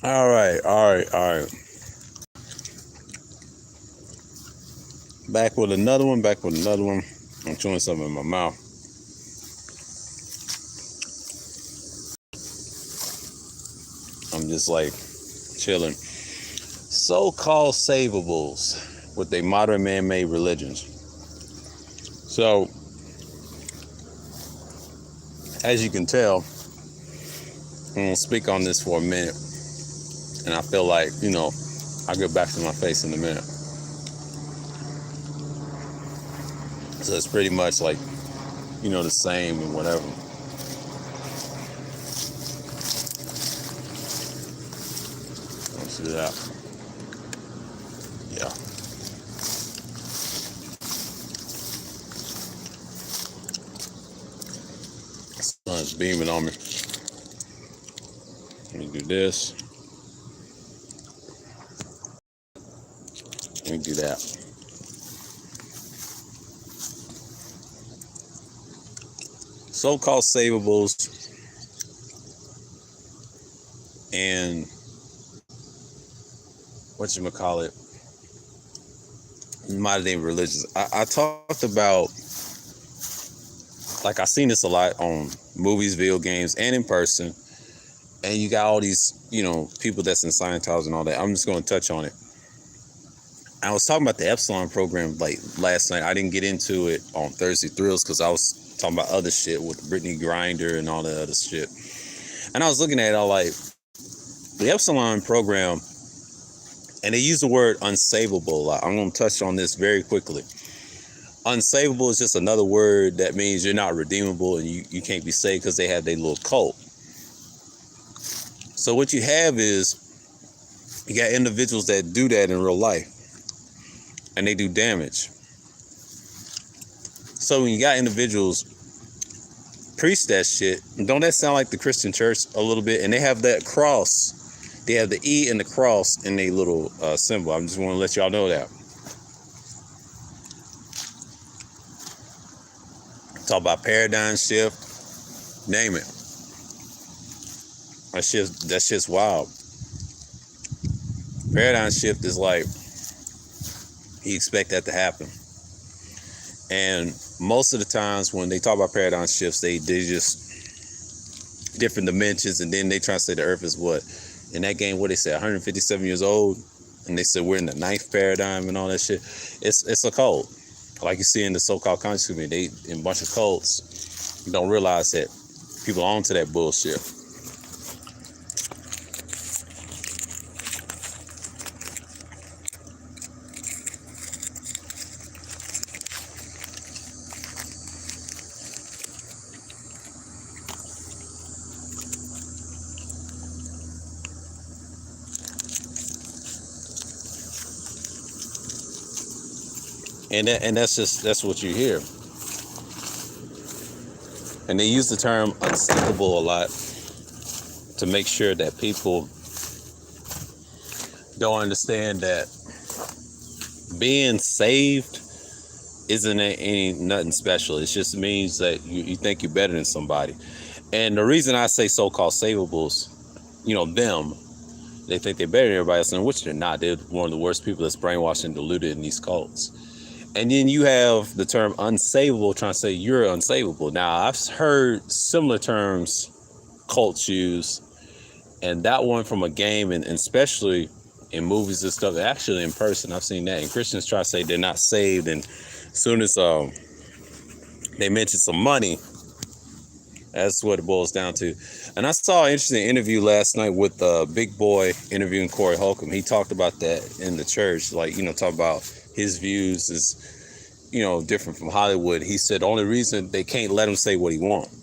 All right, all right, all right. Back with another one. Back with another one. I'm chewing something in my mouth. I'm just like chilling. So-called Saveables with their modern man-made religions. So, as you can tell, I'm gonna speak on this for a minute, and I feel like I'll get back to my face in a minute. So it's pretty much like the same and whatever. Let's do that. Yeah. Sun's beaming on me. Let me do this. Let me do that. So-called Saveables and whatchamacallit, modern day religions. I talked about, like, I seen this a lot on movies, video games, and in person. And you got all these, people that's in Scientology and all that. I'm just going to touch on it. I was talking about the Epsilon program like last night. I didn't get into it on Thursday Thrills because I was talking about other shit with Brittany Grinder and all that other shit. And I was looking at it all like, the Epsilon program, and they use the word unsavable a lot. I'm going to touch on this very quickly. Unsavable is just another word that means you're not redeemable and you can't be saved because they have their little cult. So what you have is you got individuals that do that in real life and they do damage. So when you got individuals preach that shit, don't that sound like the Christian church a little bit? And they have that cross. They have the E and the cross in their little symbol. I just want to let y'all know that. Talk about paradigm shift, name it. That shit's wild. Paradigm shift is like, you expect that to happen. And most of the times when they talk about paradigm shifts, they just different dimensions, and then they try to say the earth is what? In that game, what they say, 157 years old, and they said we're in the ninth paradigm and all that shit. It's a cult. Like you see in the so-called conscious community, they in a bunch of cults, you don't realize that people are onto that bullshit. And that's what you hear. And they use the term unsinkable a lot to make sure that people don't understand that being saved isn't nothing special. It just means that you think you're better than somebody. And the reason I say so-called savables, them, they think they're better than everybody else, and which they're not. They're one of the worst people that's brainwashed and deluded in these cults. And then you have the term unsavable trying to say you're unsavable. Now, I've heard similar terms cults use, and that one from a game, and especially in movies and stuff, actually in person, I've seen that. And Christians try to say they're not saved, and as soon as they mention some money, that's what it boils down to. And I saw an interesting interview last night with Big Boy interviewing Corey Holcomb. He talked about that in the church, like, talk about his views is, different from Hollywood. He said the only reason they can't let him say what he wants,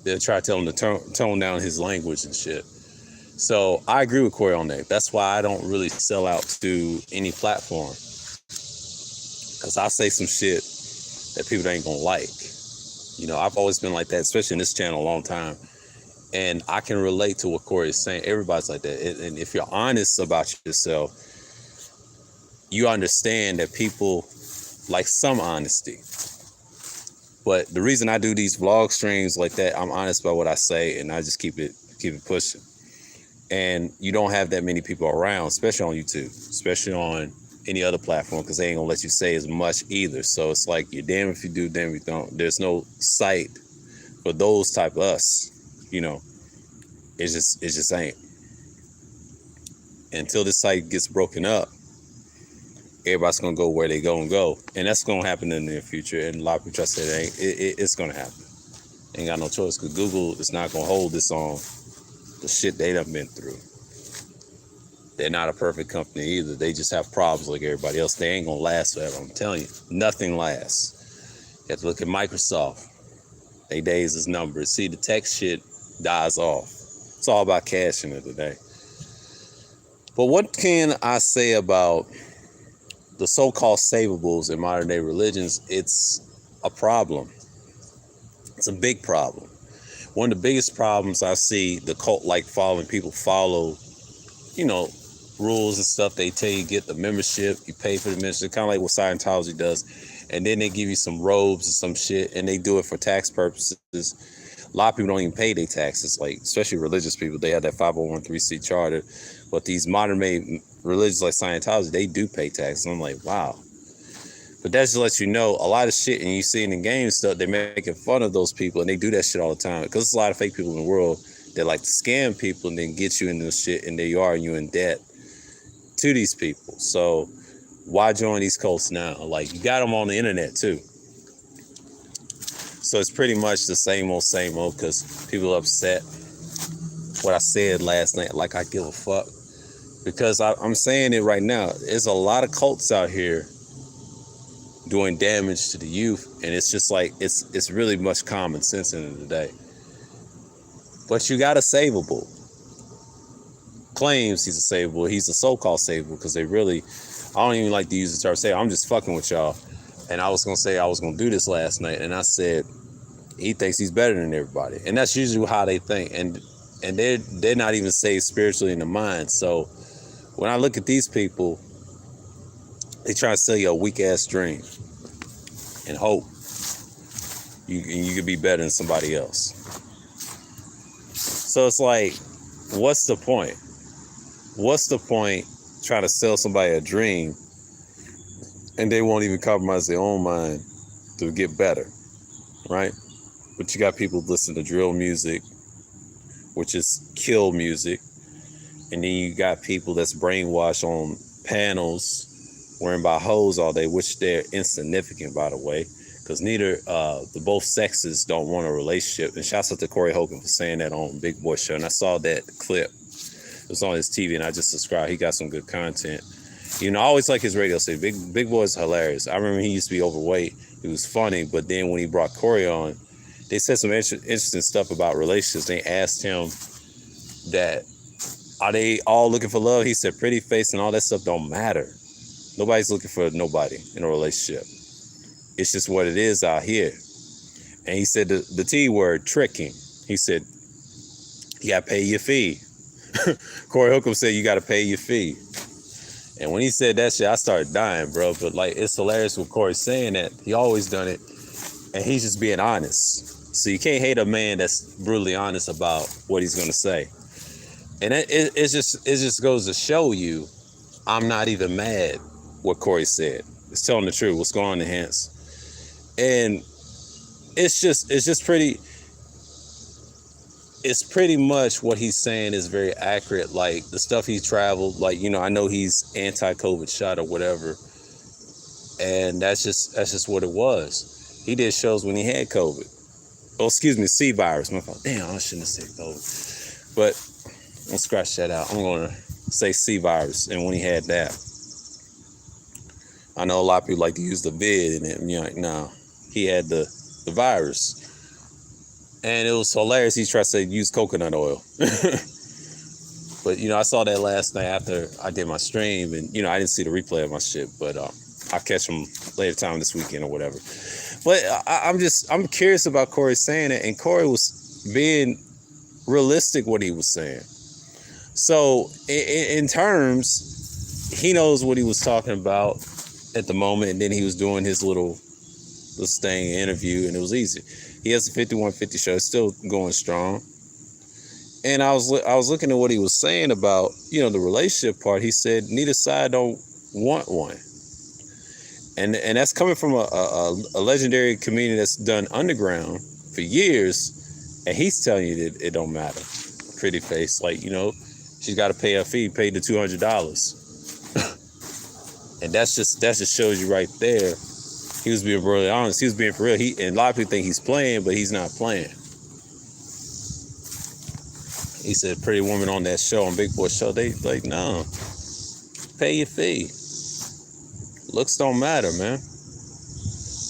they'll try to tell him to tone down his language and shit. So I agree with Corey on that. That's why I don't really sell out to any platform, because I say some shit that people ain't gonna like. I've always been like that, especially in this channel a long time. And I can relate to what Corey is saying. Everybody's like that. And if you're honest about yourself, you understand that people like some honesty. But the reason I do these vlog streams like that, I'm honest about what I say, and I just keep it pushing. and you don't have that many people around, especially on YouTube, especially on any other platform, because they ain't gonna let you say as much either. So it's like you're damn if you do, damn if you don't. There's no site for those type of us, you know. It just ain't. Until this site gets broken up, everybody's gonna go where they go, and that's gonna happen in the near future. And a lot of people try to say it ain't. It's gonna happen. Ain't got no choice, because Google is not gonna hold this on the shit they done been through. They're not a perfect company either. They just have problems like everybody else. They ain't gonna last forever. I'm telling you, nothing lasts. You have to look at Microsoft. They days is numbered. See, the tech shit dies off. It's all about cash in it today. But what can I say about the so-called saveables in modern day religions? It's a problem. It's a big problem. One of the biggest problems I see the cult-like following people follow, you know, rules and stuff. They tell you get the membership, you pay for the membership, kind of like what Scientology does, and then they give you some robes and some shit, and they do it for tax purposes. A lot of people don't even pay their taxes, like especially religious people. They have that 501(c)(3) charter, but these modern day religions like Scientology, they do pay taxes. And I'm like, wow. But that just lets you know a lot of shit, and you see in the game stuff, they're making fun of those people, and they do that shit all the time, because there's a lot of fake people in the world that like to scam people and then get you into this shit, and there you are, and you're in debt to these people. So why join these cults now? Like, you got them on the internet too. So it's pretty much the same old, because people are upset. What I said last night, like I give a fuck. Because I'm saying it right now. There's a lot of cults out here doing damage to the youth, and it's just like, it's really much common sense in it today. But you got a saveable. Claims he's a saveable. He's a so-called saveable, because they really, I don't even like to use the term say, I'm just fucking with y'all. And I was gonna say I was gonna do this last night, and I said he thinks he's better than everybody, and that's usually how they think, and they're not even saved spiritually in the mind. So when I look at these people, they try to sell you a weak ass dream and hope you could be better than somebody else. So it's like, what's the point? What's the point trying to sell somebody a dream and they won't even compromise their own mind to get better, right? But you got people listen to drill music, which is kill music, and then you got people that's brainwashed on panels worrying about hoes all day, which they're insignificant, by the way, because neither the both sexes don't want a relationship. And shouts out to Corey Hogan for saying that on Big Boy Show, and I saw that clip. It was on his TV, and I just subscribed. He got some good content. You know, I always like his radio station. Big Boy's hilarious. I remember he used to be overweight. He was funny, but then when he brought Corey on, they said some interesting stuff about relationships. They asked him that, are they all looking for love? He said pretty face and all that stuff don't matter. Nobody's looking for nobody in a relationship. It's just what it is out here. And he said the T word, tricking. He said, you got to pay your fee. Corey Holcomb said you got to pay your fee. And when he said that shit, I started dying, bro. But like, it's hilarious with Corey saying that. He always done it. And he's just being honest. So you can't hate a man that's brutally honest about what he's going to say. And it just goes to show you, I'm not even mad what Corey said. It's telling the truth. What's going on, Enhance? And it's pretty much what he's saying is very accurate. Like the stuff he traveled, like, you know, I know he's anti-COVID shot or whatever. And that's just what it was. He did shows when he had COVID. Oh, excuse me, C virus. My fault. Damn, I shouldn't have said COVID. But I'll scratch that out. I'm going to say C virus. And when he had that, I know a lot of people like to use the vid, and you're like, no, he had the virus. And it was hilarious. He tried to say use coconut oil. But, you know, I saw that last night after I did my stream, and, you know, I didn't see the replay of my shit, but I'll catch him later time this weekend or whatever. But I'm curious about Corey saying it, and Corey was being realistic what he was saying. So in terms, he knows what he was talking about at the moment, and then he was doing his little thing interview, and it was easy. He has a 5150 show, it's still going strong. And I was looking at what he was saying about, the relationship part. He said neither side don't want one. And that's coming from a legendary comedian that's done underground for years, and he's telling you that it don't matter. Pretty face, like, she's got to pay her fee, pay the $200, and that just shows you right there. He was being really honest. He was being for real. And a lot of people think he's playing, but he's not playing. He said, "Pretty woman on that show, on Big Boy show, they like, no, pay your fee. Looks don't matter, man.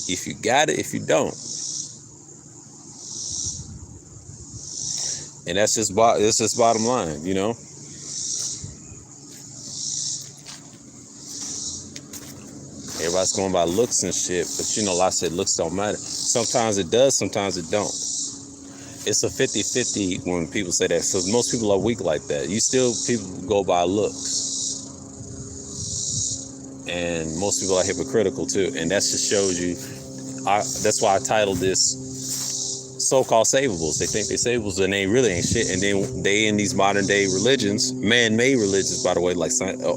If you got it, if you don't." And that's just bottom line, Everybody's going by looks and shit, but like I said, looks don't matter. Sometimes it does, sometimes it don't. It's a 50-50 when people say that. So most people are weak like that. People go by looks. And most people are hypocritical too. And that just shows you, that's why I titled this so-called Saveables. They think they're Saveables and they really ain't shit. And then they in these modern day religions, man-made religions, by the way, like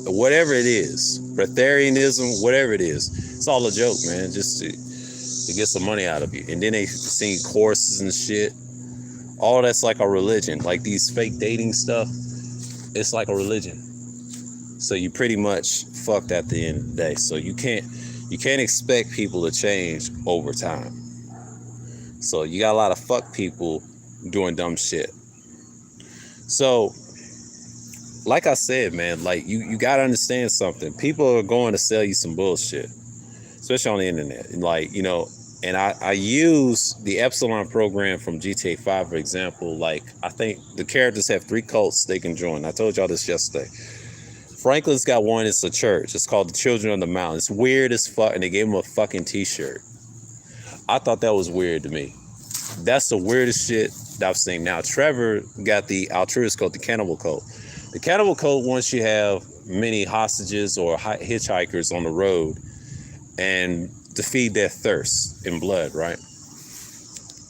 whatever it is, Breatharianism, whatever it is, it's all a joke, man, just to get some money out of you. And then they sing courses and shit. All that's like a religion. Like these fake dating stuff, it's like a religion. So you pretty much fucked at the end of the day. So you can't expect people to change over time. So you got a lot of fuck people doing dumb shit. So, like I said, man, like you got to understand something. People are going to sell you some bullshit, especially on the internet. And like, and I use the Epsilon program from GTA 5, for example. Like, I think the characters have 3 cults they can join. I told y'all this yesterday. Franklin's got one. It's a church. It's called the Children of the Mountain. It's weird as fuck, and they gave him a fucking t-shirt. I thought that was weird to me. That's the weirdest shit that I've seen. Now, Trevor got the altruist cult, the cannibal cult. The cannibal cult wants you to have many hostages or hitchhikers on the road and to feed their thirst in blood, right?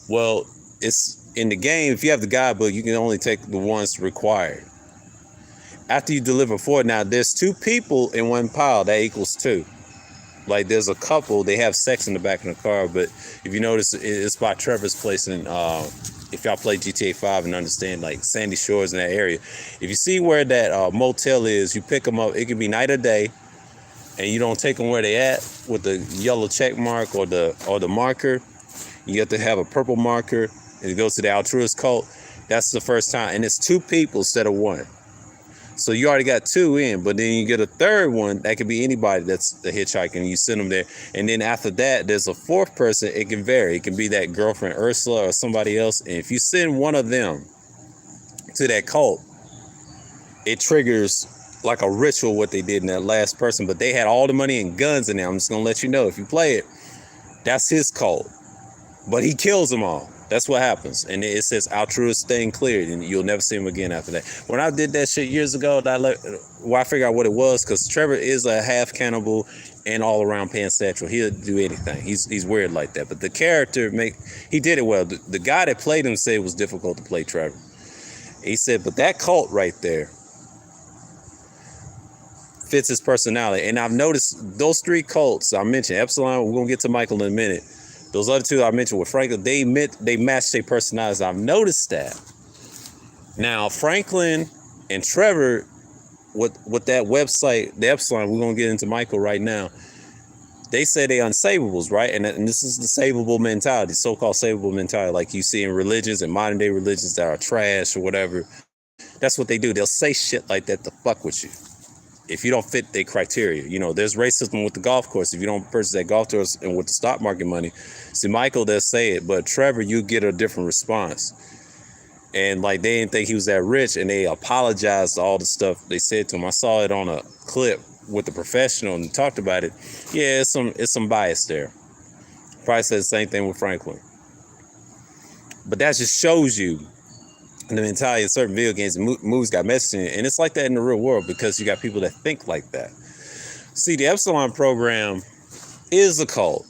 Well, it's in the game, if you have the guidebook, you can only take the ones required. After you deliver 4, now there's 2 people in one pile, that equals 2. Like there's a couple, they have sex in the back of the car, but if you notice, it's by Trevor's place. And if y'all play GTA 5 and understand, like Sandy Shores in that area, if you see where that motel is, you pick them up. It can be night or day, and you don't take them where they at with the yellow check mark or the marker. You have to have a purple marker, and it goes to the altruist cult. That's the first time, and it's 2 people instead of 1. So you already got 2 in, but then you get a 3rd one. That could be anybody that's the hitchhiker, and you send them there. And then after that, there's a 4th person. It can vary. It can be that girlfriend Ursula or somebody else. And if you send one of them to that cult, it triggers like a ritual what they did in that last person. But they had all the money and guns in there. I'm just going to let you know, if you play it, that's his cult. But he kills them all. That's what happens. And it says altruist thing cleared, and you'll never see him again after that. When I did that shit years ago, I figured out what it was, because Trevor is a half cannibal and all around pansexual. He'll do anything. He's weird like that. But the character, he did it well. The guy that played him said it was difficult to play Trevor. He said, but that cult right there fits his personality. And I've noticed those 3 cults I mentioned, Epsilon, we're going to get to Michael in a minute. Those other 2 I mentioned with Franklin, they match their personalities. I've noticed that. Now, Franklin and Trevor, with that website, the Epsilon, we're going to get into Michael right now. They say they unsavables, right? And this is the savable mentality, so-called savable mentality, like you see in religions and modern day religions that are trash or whatever. That's what they do. They'll say shit like that to fuck with you. If you don't fit their criteria, there's racism with the golf course. If you don't purchase that golf course and with the stock market money, see, Michael, they'll say it, but Trevor, you get a different response. And like, they didn't think he was that rich, and they apologized to all the stuff they said to him. I saw it on a clip with the professional and talked about it. Yeah, it's some bias there. Probably said the same thing with Franklin. But that just shows you the mentality of certain video games and movies got messaging, and it's like that in the real world, because you got people that think like that. See, the Epsilon program is a cult.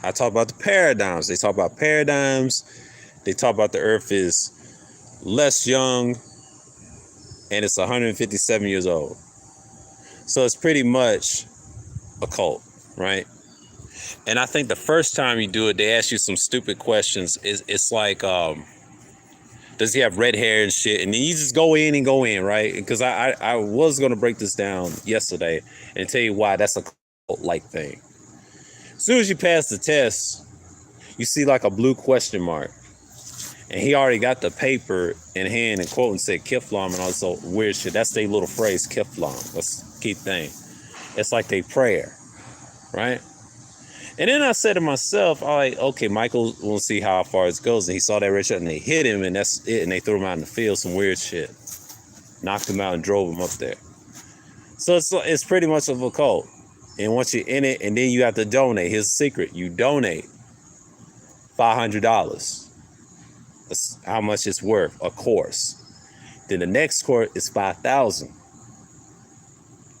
I talk about the paradigms. They talk about paradigms. They talk about the earth is less young, and it's 157 years old. So it's pretty much a cult, right? And I think the first time you do it, they ask you some stupid questions. It's like, does he have red hair and shit? And then you just go in, right? Because I was going to break this down yesterday and tell you why that's a cult-like thing. As soon as you pass the test, you see like a blue question mark. And he already got the paper in hand and quote and said Kiflam and all this weird shit. That's their little phrase, Kiflam. That's a key thing. It's like their prayer, right? And then I said to myself, all right, okay, Michael will see how far it goes. And he saw that red shirt and they hit him and that's it. And they threw him out in the field, some weird shit. Knocked him out and drove him up there. So it's pretty much of a cult. And once you're in it, and then you have to donate. Here's the secret. You donate $500. That's how much it's worth, a course. Then the next course is $5,000.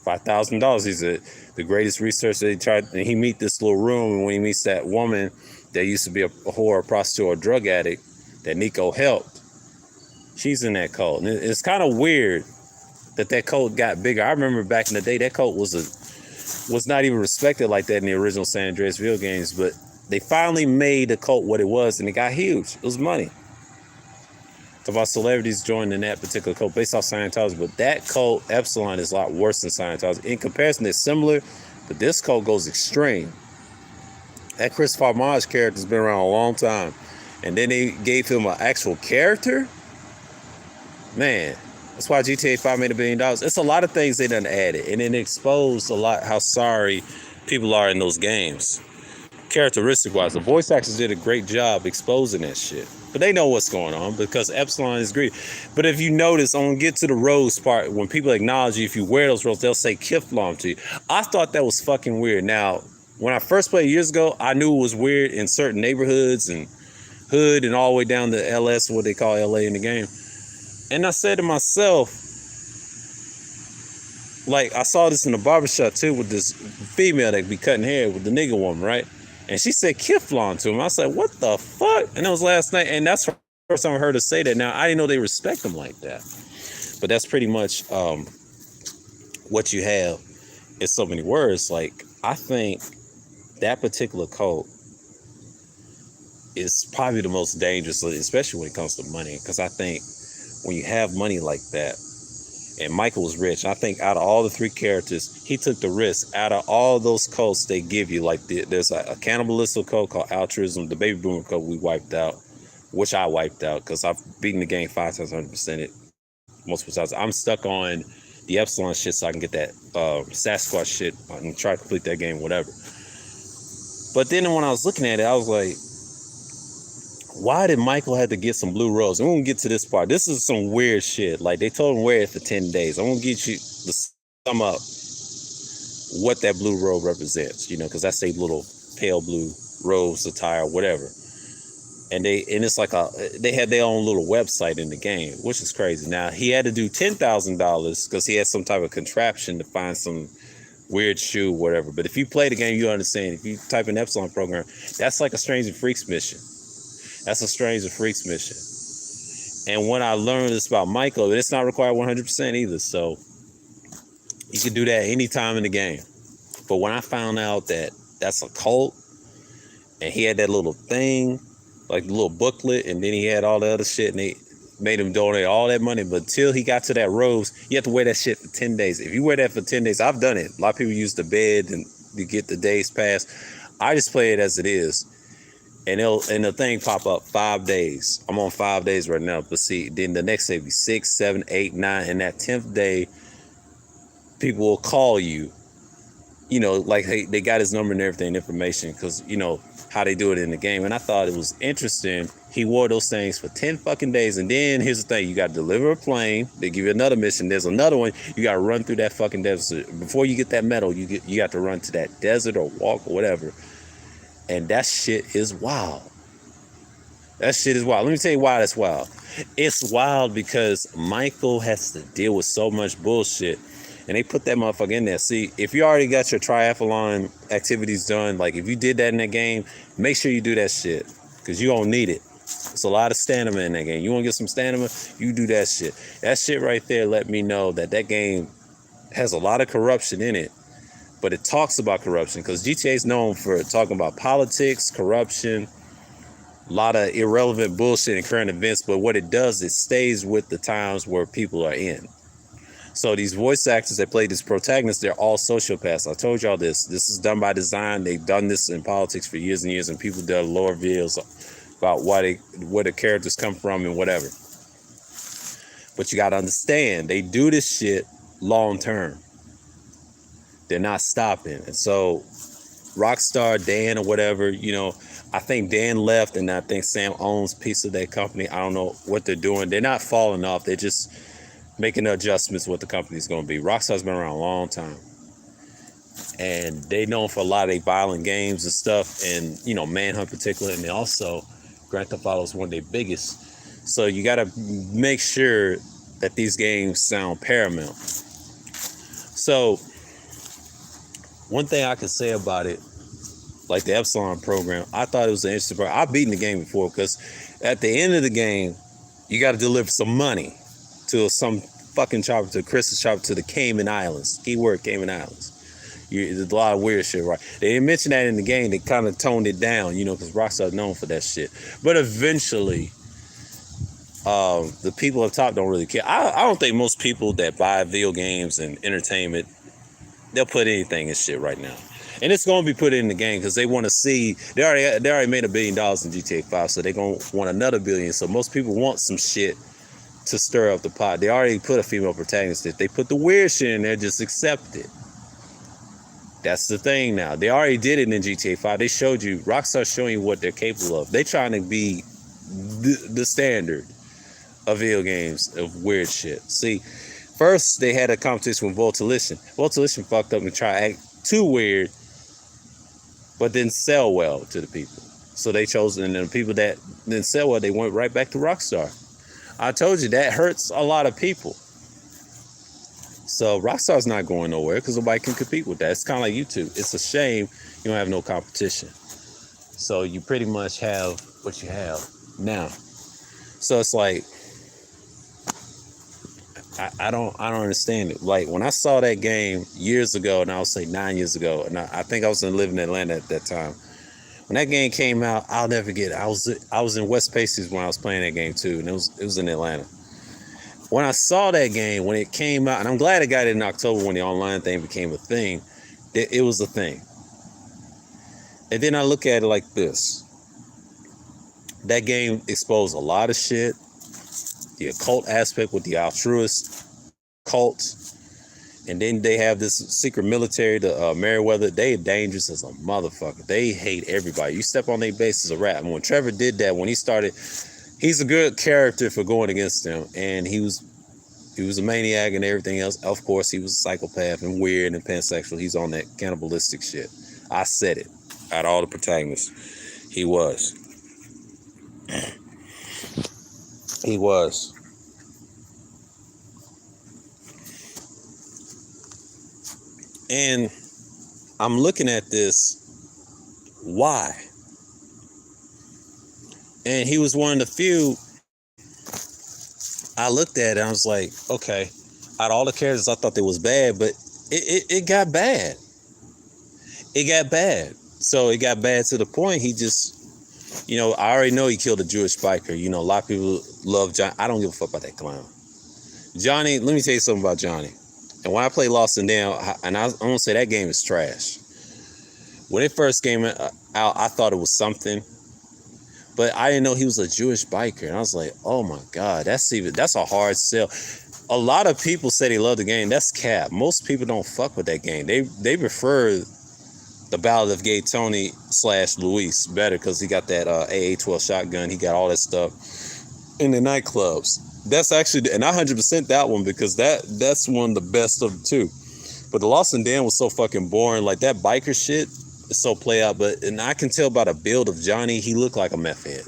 $5,000. He's the greatest researcher. They tried, and he meet this little room, and when he meets that woman that used to be a whore, a prostitute, or a drug addict that Nico helped, she's in that cult. And it's kind of weird that cult got bigger. I remember back in the day, that cult was not even respected like that in the original San Andreas video games, but they finally made the cult what it was, and it got huge. It was money. Talk about celebrities joining that particular cult based off Scientology, but that cult, Epsilon, is a lot worse than Scientology. In comparison, it's similar, but this cult goes extreme. That Chris Farmage character's been around a long time, and then they gave him an actual character. Man, that's why GTA 5 made $1 billion. It's a lot of things they done added, and it exposed a lot how sorry people are in those games. Characteristic-wise, the voice actors did a great job exposing that shit. But they know what's going on because Epsilon is greedy. But if you notice, I'm going to get to the rose part. When people acknowledge you, if you wear those robes, they'll say Kiflam to you. I thought that was fucking weird. Now, when I first played years ago, I knew it was weird in certain neighborhoods and hood and all the way down to LS, what they call LA in the game. And I said to myself, like, I saw this in the barbershop too with this female that be cutting hair with the nigga woman, right? And she said Kiflam to him. I said, what the fuck? And it was last night. And that's the first time I heard her say that. Now, I didn't know they respect him like that. But that's pretty much what you have in so many words. Like, I think that particular cult is probably the most dangerous, especially when it comes to money. Because I think when you have money like that, and Michael was rich. I think out of all the three characters, he took the risk. Out of all those cults they give you, like there's a cannibalistic cult called altruism. The baby boomer cult we wiped out, which I wiped out because I've beaten the game 5 times, 100% it multiple times. I'm stuck on the Epsilon shit so I can get that Sasquatch shit and try to complete that game, whatever. But then when I was looking at it, I was like, why did Michael have to get some blue robes? I'm going to get to this part. This is some weird shit. Like, they told him wear it for 10 days. I'm going to get you to sum up what that blue robe represents, you know, because that's a little pale blue rose attire, whatever. And it's like they had their own little website in the game, which is crazy. Now, he had to do $10,000 because he had some type of contraption to find some weird shoe, whatever. But if you play the game, you understand. If you type in Epsilon program, that's like a Stranger Freaks mission. That's a Stranger Freaks mission. And when I learned this about Michael, it's not required 100% either. So you can do that anytime in the game. But when I found out that that's a cult, and he had that little thing, like the little booklet, and then he had all the other shit, and they made him donate all that money. But until he got to that rose, you have to wear that shit for 10 days. If you wear that for 10 days, I've done it. A lot of people use the bed and you get the days passed. I just play it as it is. And the thing pop up 5 days. I'm on 5 days right now. But see, then the next day be 6, 7, 8, 9. And that 10th day, people will call you. You know, like, hey, they got his number and everything, information, because, you know, how they do it in the game. And I thought it was interesting. He wore those things for 10 fucking days. And then here's the thing. You got to deliver a plane. They give you another mission. There's another one. You got to run through that fucking desert. Before you get that medal, you got to run to that desert or walk or whatever. And that shit is wild. That shit is wild. Let me tell you why that's wild. It's wild because Michael has to deal with so much bullshit. And they put that motherfucker in there. See, if you already got your triathlon activities done, like if you did that in that game, make sure you do that shit. Because you don't need it. It's a lot of stamina in that game. You want to get some stamina? You do that shit. That shit right there let me know that game has a lot of corruption in it, but it talks about corruption because GTA is known for talking about politics, corruption, a lot of irrelevant bullshit and current events. But what it does, it stays with the times where people are in. So these voice actors that play these protagonists, they're all sociopaths. I told y'all this. This is done by design. They've done this in politics for years and years, and people did lower videos about where the characters come from and whatever. But you got to understand, they do this shit long term. They're not stopping. And so Rockstar, Dan or whatever, I think Dan left and I think Sam owns a piece of that company. I don't know what they're doing. They're not falling off. They're just making adjustments what the company's going to be. Rockstar's been around a long time. And they known for a lot of their violent games and stuff, and, Manhunt in particular, and they also, Grand Theft Auto is one of their biggest. So you got to make sure that these games sound paramount. So one thing I can say about it, like the Epsilon program, I thought it was an interesting program. I've beaten the game before because at the end of the game, you got to deliver some money to some fucking chopper, to Chris's chopper, to the Cayman Islands. Keyword Cayman Islands. There's a lot of weird shit, right? They didn't mention that in the game. They kind of toned it down, because Rockstar's known for that shit. But eventually, the people up top don't really care. I don't think most people that buy video games and entertainment, they'll put anything in shit right now. And it's going to be put in the game because they want to see, they already made $1 billion in GTA 5, so they're going to want another $1 billion. So most people want some shit to stir up the pot. They already put a female protagonist. If they put the weird shit in there, just accept it. That's the thing now. They already did it in GTA 5. They showed you, Rockstar's showing you what they're capable of. They trying to be the standard of video games of weird shit. See, first they had a competition with Voltolition. Voltolition fucked up and tried to act too weird, but didn't sell well to the people. So they chose, and the people that didn't sell well, they went right back to Rockstar. I told you that hurts a lot of people. So Rockstar's not going nowhere because nobody can compete with that. It's kind of like YouTube. It's a shame you don't have no competition. So you pretty much have what you have now. So it's like, I don't understand it. Like when I saw that game years ago, and I would say 9 years ago, and I think I was living in Atlanta at that time. When that game came out, I'll never forget it. I was in West Pacers when I was playing that game too, and it was in Atlanta. When I saw that game, when it came out, and I'm glad I got it in October when the online thing became a thing, it was a thing. And then I look at it like this. That game exposed a lot of shit. The occult aspect with the altruist cults. And then they have this secret military, the Meriwether. They are dangerous as a motherfucker. They hate everybody. You step on their base as a rat. And when Trevor did that, when he started, he's a good character for going against them. And he was a maniac and everything else. Of course, he was a psychopath and weird and pansexual. He's on that cannibalistic shit. I said it. Out of all the protagonists, he was. He was. And I'm looking at this. Why? And he was one of the few. I looked at it and I was like, okay, out of all the characters, I thought they was bad, but it got bad. It got bad. So it got bad to the point he just, I already know he killed a Jewish biker. A lot of people love Johnny. I don't give a fuck about that clown. Johnny, let me tell you something about Johnny. And when I play Lost and Down, and I'm going to say that game is trash. When it first came out, I thought it was something. But I didn't know he was a Jewish biker. And I was like, oh my God, that's a hard sell. A lot of people say they love the game. That's cap. Most people don't fuck with that game. They prefer the Ballad of Gay Tony / Luis better because he got that AA-12 shotgun. He got all that stuff in the nightclubs. That's actually, and I 100% that one because that's one of the best of the two. But the Lost and Damned was so fucking boring. Like that biker shit is so play out. And I can tell by the build of Johnny, he looked like a meth head.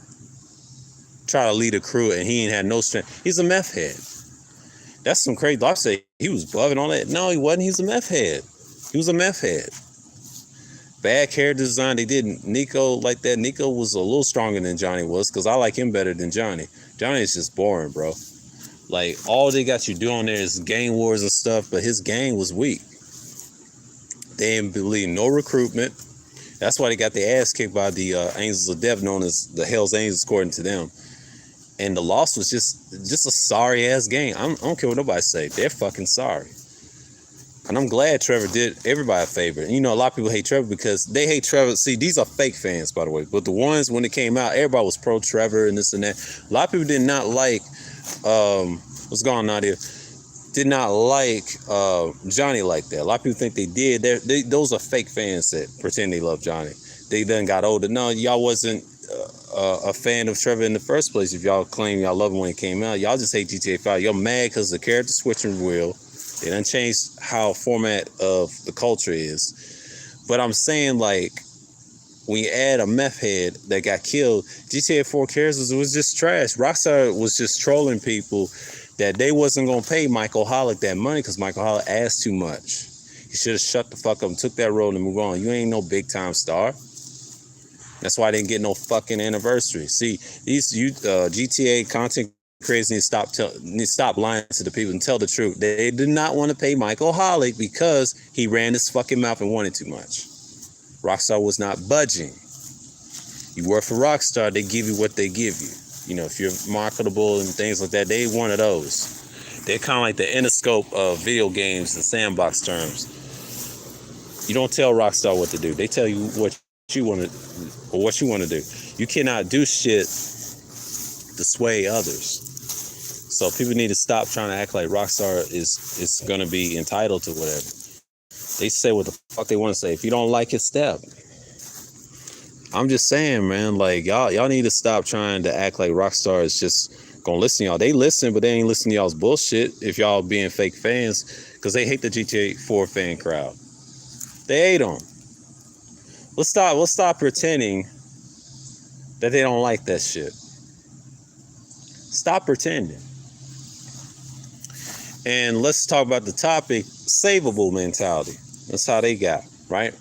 Try to lead a crew and he ain't had no strength. He's a meth head. That's some crazy. I say he was bugging on that. No, he wasn't. He's a meth head. He was a meth head. Bad character design. They did Nico like that. Nico was a little stronger than Johnny was, because I like him better than Johnny. Johnny is just boring, bro. Like, all they got you doing there is gang wars and stuff, but his gang was weak. They didn't believe no recruitment. That's why they got their ass kicked by the Angels of Death, known as the Hell's Angels, according to them. And the loss was just a sorry ass game. I don't care what nobody say. They're fucking sorry. And I'm glad Trevor did everybody a favor. You know, a lot of people hate Trevor because they hate Trevor. See, these are fake fans, by the way. But the ones, when it came out, everybody was pro Trevor and this and that. A lot of people did not like, what's going on here? Did not like Johnny like that. A lot of people think they did. Those are fake fans that pretend they love Johnny. They done got older. No, y'all wasn't a fan of Trevor in the first place. If y'all claim y'all love him when it came out, y'all just hate GTA 5. Y'all mad because the character switching wheel. They done changed how format of the culture is. But I'm saying, like, when you add a meth head that got killed, GTA 4 characters was just trash. Rockstar was just trolling people that they wasn't going to pay Michael Hollick that money because Michael Hollick asked too much. He should have shut the fuck up and took that road and move on. You ain't no big time star. That's why I didn't get no fucking anniversary. See, these GTA content creators need to stop lying to the people and tell the truth. They did not want to pay Michael Hollick because he ran his fucking mouth and wanted too much. Rockstar was not budging. You work for Rockstar, they give you what they give you. You know, if you're marketable and things like that, they one of those. They're kind of like the Interscope of video games in sandbox terms. You don't tell Rockstar what to do. They tell you what you want to, or what you want to do. You cannot do shit to sway others. So people need to stop trying to act like Rockstar is going to be entitled to whatever. They say what the fuck they want to say. If you don't like it, step. I'm just saying, man, like, y'all need to stop trying to act like Rockstar is just gonna listen to y'all. They listen, but they ain't listen to y'all's bullshit if y'all being fake fans, because they hate the GTA 4 fan crowd. They hate them. Let's stop pretending that they don't like that shit. Stop pretending. And let's talk about the topic, Saveable mentality. That's how they got, right?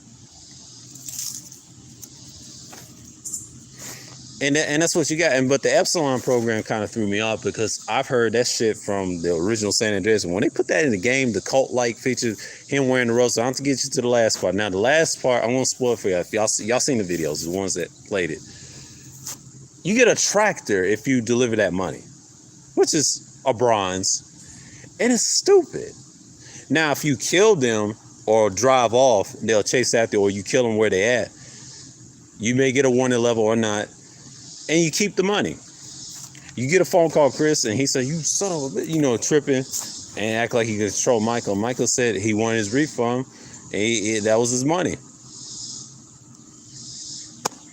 And that's what you got. But the Epsilon program kind of threw me off because I've heard that shit from the original San Andreas. And when they put that in the game, the cult-like feature, him wearing the rose. So I have to get you to the last part. Now, the last part, I won't spoil it for you. If y'all seen the videos, the ones that played it. You get a tractor if you deliver that money, which is a bronze. And it's stupid. Now, if you kill them or drive off, they'll chase after you, or you kill them where they at. You may get a wanted level or not, and you keep the money. You get a phone call, Chris, and he said, "You son of a bitch," tripping and act like he could control Michael. Michael said he wanted his refund, and that was his money.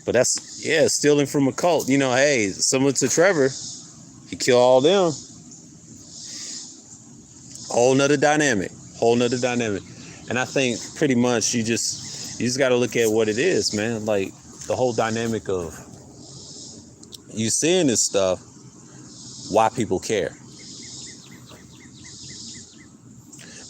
But that's, stealing from a cult. Hey, similar to Trevor, he killed all them. Whole nother dynamic. And I think pretty much you just got to look at what it is, man. Like, the whole dynamic of you seeing this stuff, why people care.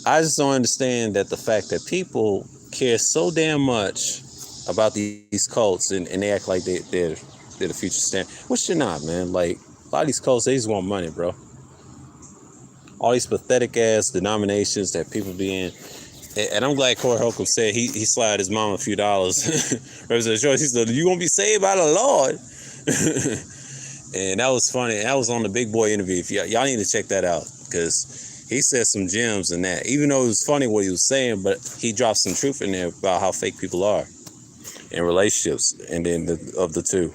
I just don't understand that the fact that people care so damn much about these cults and they act like they're the future stand, which they're not, man. Like, a lot of these cults, they just want money, bro. All these pathetic ass denominations that people be in. And I'm glad Corey Holcomb said he slid his mom a few dollars. Representative Joyce, he said, "You gonna be saved by the Lord." And that was funny. That was on the Big Boy interview. If y'all need to check that out, because he said some gems in that. Even though it was funny what he was saying, but he dropped some truth in there about how fake people are in relationships, and then of the two.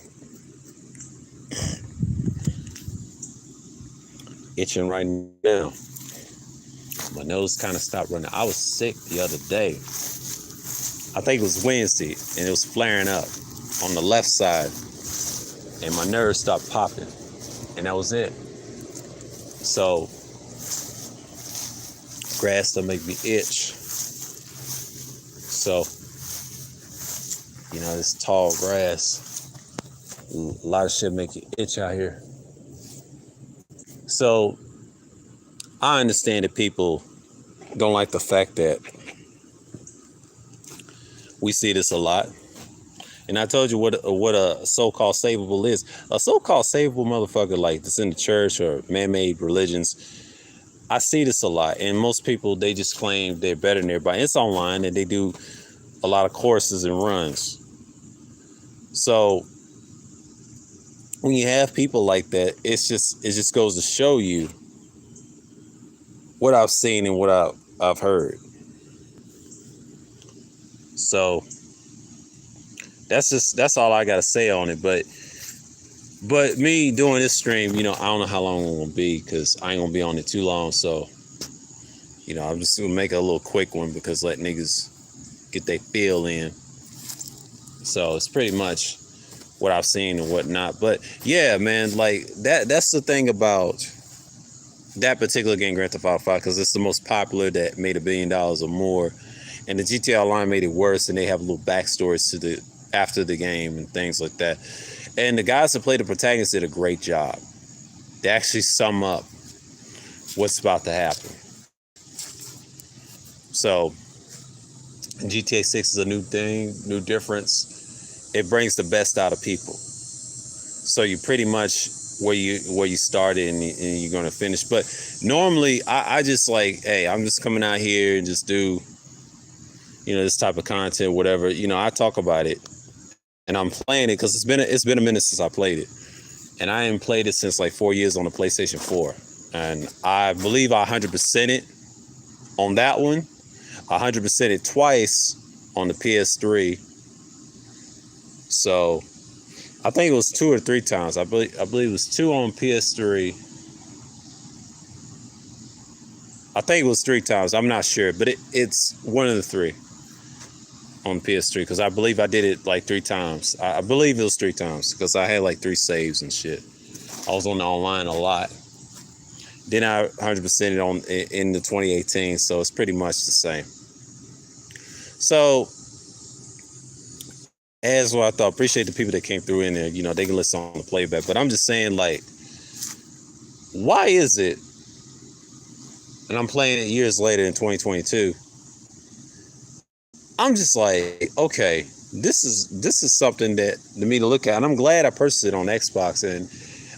Itching right now. My nose kind of stopped running. I was sick the other day. I think it was Wednesday, and it was flaring up on the left side, and my nerves stopped popping, and that was it. So, grass don't make me itch. So, this tall grass, a lot of shit make you itch out here. So, I understand that people don't like the fact that We see this a lot. And I told you what a so-called savable is. A so-called savable motherfucker like that's in the church or man-made religions. I see this a lot. And most people, they just claim they're better than everybody. It's online and they do a lot of courses and runs. So when you have people like that, it just goes to show you what I've seen and what I've heard. So that's all I gotta say on it. But me doing this stream, I don't know how long it's gonna be because I ain't gonna be on it too long. So, I'm just gonna make it a little quick one because let niggas get their feel in. So it's pretty much what I've seen and whatnot. But yeah, man, like that's the thing about that particular game, Grand Theft Auto 5, because it's the most popular that made $1 billion or more. And the GTA Online made it worse, and they have little backstories to the after the game and things like that. And the guys that played the protagonists did a great job. They actually sum up what's about to happen. So GTA 6 is a new thing, new difference. It brings the best out of people. So you pretty much where you started and you're gonna finish. But normally I just like, hey, I'm just coming out here and just do, this type of content, whatever. I talk about it. And I'm playing it because it's been a minute since I played it. And I haven't played it since like 4 years on the PlayStation 4. And I believe I 100% it on that one. I 100% it twice on the PS3. So I think it was 2 or 3 times. I believe it was 2 on PS3. I think it was 3 times. I'm not sure, but it's one of the 3 on PS3 because I believe I did it like 3 times. I believe it was 3 times because I had like 3 saves and shit. I was on the online a lot. Then I 100% it on in the 2018, so it's pretty much the same. So as what I thought, appreciate the people that came through in there. They can listen on the playback, but I'm just saying, like, why is it? And I'm playing it years later in 2022. I'm just like, okay, this is something that to me to look at, and I'm glad I purchased it on Xbox. And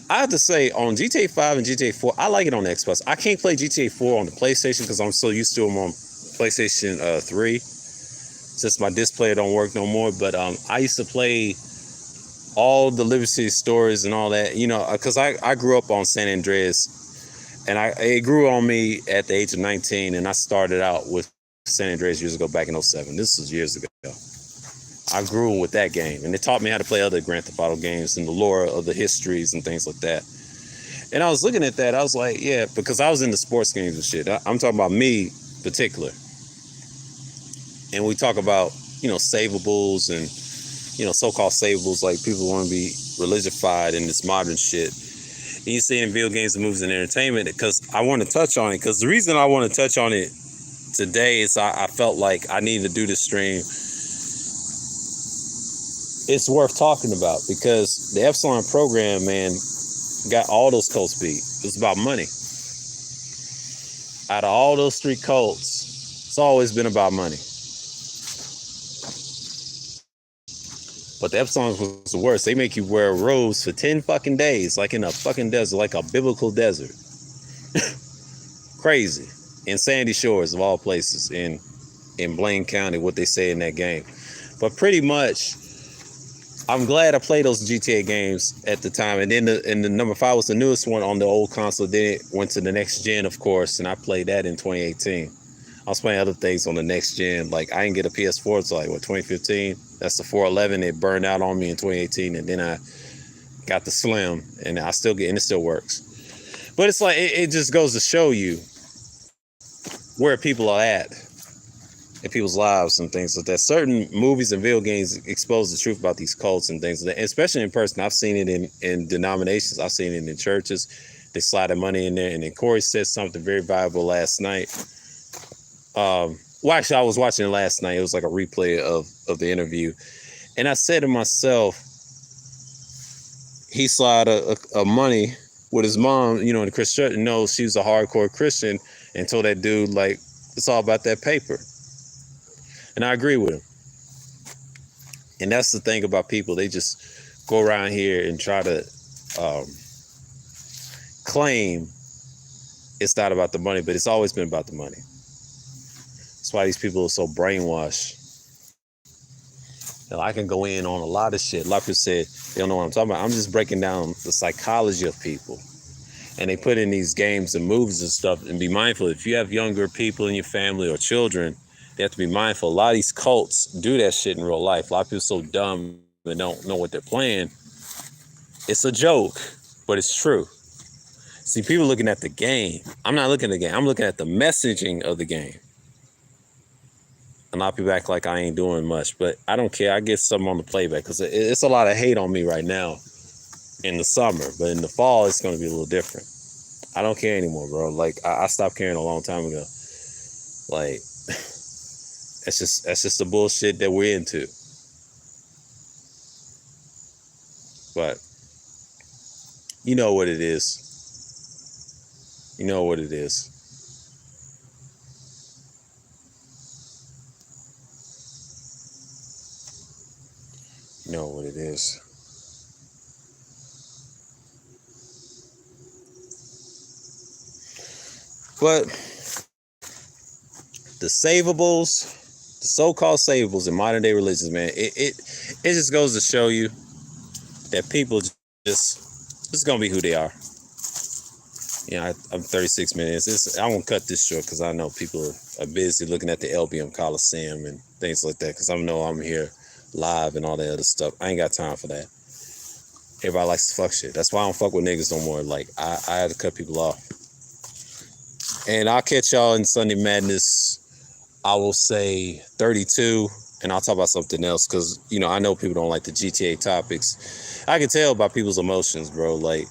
I have to say, on GTA 5 and GTA 4, I like it on Xbox. I can't play GTA 4 on the PlayStation because I'm so used to them on PlayStation 3, since my display don't work no more. But I used to play all the Liberty Stories and all that, because I grew up on San Andreas, and it grew on me at the age of 19, and I started out with San Andreas years ago, back in 07. This was years ago. I grew with that game, and it taught me how to play other Grand Theft Auto games and the lore of the histories and things like that. And I was looking at that, I was like, yeah, because I was into sports games and shit. I'm talking about me particular. And we talk about, Saveables and, so-called Saveables, like people want to be religified in this modern shit. And you see in video games and movies and entertainment, because I want to touch on it, because the reason I want to touch on it today is I felt like I need to do this stream. It's worth talking about because the Epsilon program, man, got all those cults beat. It's about money. Out of all those 3 cults, it's always been about money. But the Epsilon was the worst. They make you wear robes for 10 fucking days, like in a fucking desert, like a biblical desert. Crazy. In Sandy Shores, of all places, in Blaine County, what they say in that game. But pretty much, I'm glad I played those GTA games at the time. And then the number 5 was the newest one on the old console. Then it went to the next gen, of course, and I played that in 2018. I was playing other things on the next gen. Like, I didn't get a PS4 until, 2015. That's the 411. It burned out on me in 2018. And then I got the Slim, and I still get, and it still works. But it's like, it just goes to show you where people are at in people's lives and things like that. Certain movies and video games expose the truth about these cults and things like that, especially in person. I've seen it in denominations. I've seen it in churches. They slide their money in there. And then Corey said something very valuable last night. Well, actually, I was watching it last night. It was like a replay of the interview. And I said to myself, he slid a money with his mom, in the Christian church. No, she was a hardcore Christian, and told that dude, like, it's all about that paper. And I agree with him. And that's the thing about people. They just go around here and try to claim it's not about the money, but it's always been about the money. That's why these people are so brainwashed. I can go in on a lot of shit. A lot of people said they don't know what I'm talking about. I'm just breaking down the psychology of people. And they put in these games and movies and stuff. And be mindful, if you have younger people in your family or children, they have to be mindful. A lot of these cults do that shit in real life. A lot of people are so dumb and don't know what they're playing. It's a joke, but it's true. See, people looking at the game. I'm not looking at the game. I'm looking at the messaging of the game. A lot of people act like I ain't doing much, but I don't care. I get something on the playback because it's a lot of hate on me right now in the summer, but in the fall, it's going to be a little different. I don't care anymore, bro. Like, I stopped caring a long time ago. Like, that's just the bullshit that we're into. But you know what it is. You know what it is. You know what it is. But the Saveables, the so-called Saveables in modern day religions, man, it just goes to show you that people just gonna be who they are. I'm 36 minutes. I won't cut this short because I know people are busy looking at the LBM Coliseum and things like that. Because I know I'm here live and all that other stuff. I ain't got time for that. Everybody likes to fuck shit. That's why I don't fuck with niggas no more. Like, I had to cut people off. And I'll catch y'all in Sunday Madness, I will say 32, and I'll talk about something else because, I know people don't like the GTA topics. I can tell by people's emotions, bro. Like,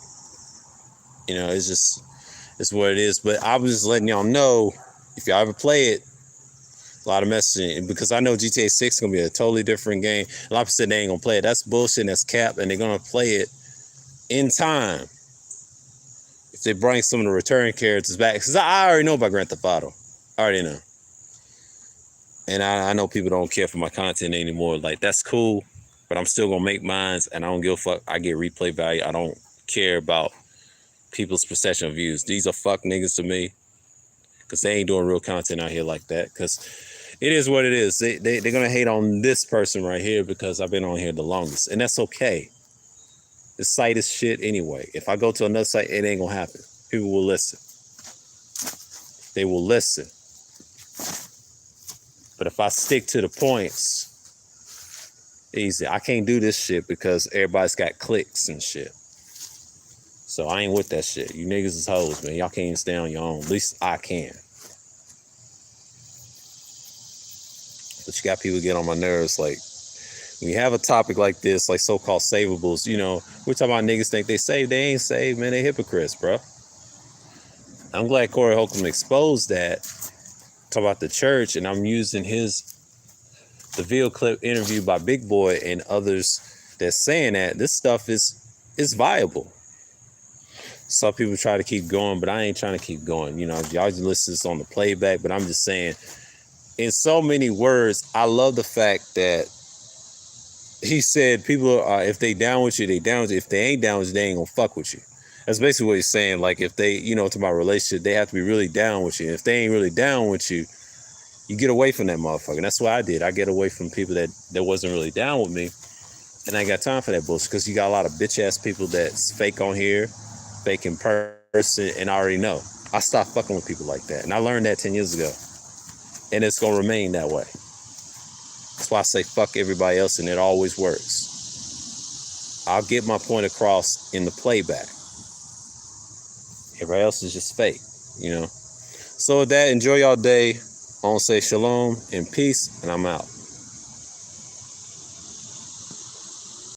it's what it is. But I was just letting y'all know, if y'all ever play it, a lot of messaging, because I know GTA 6 is going to be a totally different game. A lot of people said they ain't going to play it. That's bullshit, and that's cap, and they're going to play it in time. If they bring some of the return characters back, because I already know about Grand Theft Auto. I already know. And I know people don't care for my content anymore. Like, that's cool, but I'm still going to make mines, and I don't give a fuck. I get replay value. I don't care about people's perception of views. These are fuck niggas to me, because they ain't doing real content out here like that. Because it is what it is. They're going to hate on this person right here because I've been on here the longest. And that's okay. This site is shit anyway. If I go to another site, it ain't going to happen. People will listen. They will listen. But if I stick to the points, easy. I can't do this shit because everybody's got clicks and shit. So I ain't with that shit. You niggas is hoes, man. Y'all can't even stay on your own. At least I can. But you got people get on my nerves. Like, when you have a topic like this, like so-called Saveables, we're talking about niggas think they saved. They ain't saved, man. They hypocrites, bro. I'm glad Corey Holcomb exposed that. Talk about the church, and I'm using the video clip interview by Big Boy and others that's saying that this stuff is viable. Some people try to keep going, but I ain't trying to keep going. Y'all just listen to this on the playback, but I'm just saying, in so many words, I love the fact that he said people are, if they down with you, they down with you. If they ain't down with you, they ain't gonna fuck with you. That's basically what he's saying. Like, if they, to my relationship, they have to be really down with you. If they ain't really down with you, you get away from that motherfucker. And that's what I did. I get away from people that wasn't really down with me. And I ain't got time for that bullshit, because you got a lot of bitch ass people that's fake on here, fake in person, and I already know. I stopped fucking with people like that. And I learned that 10 years ago. And it's gonna remain that way. That's why I say fuck everybody else, and it always works. I'll get my point across in the playback. Everybody else is just fake, So with that, enjoy y'all day. I want to say shalom and peace, and I'm out.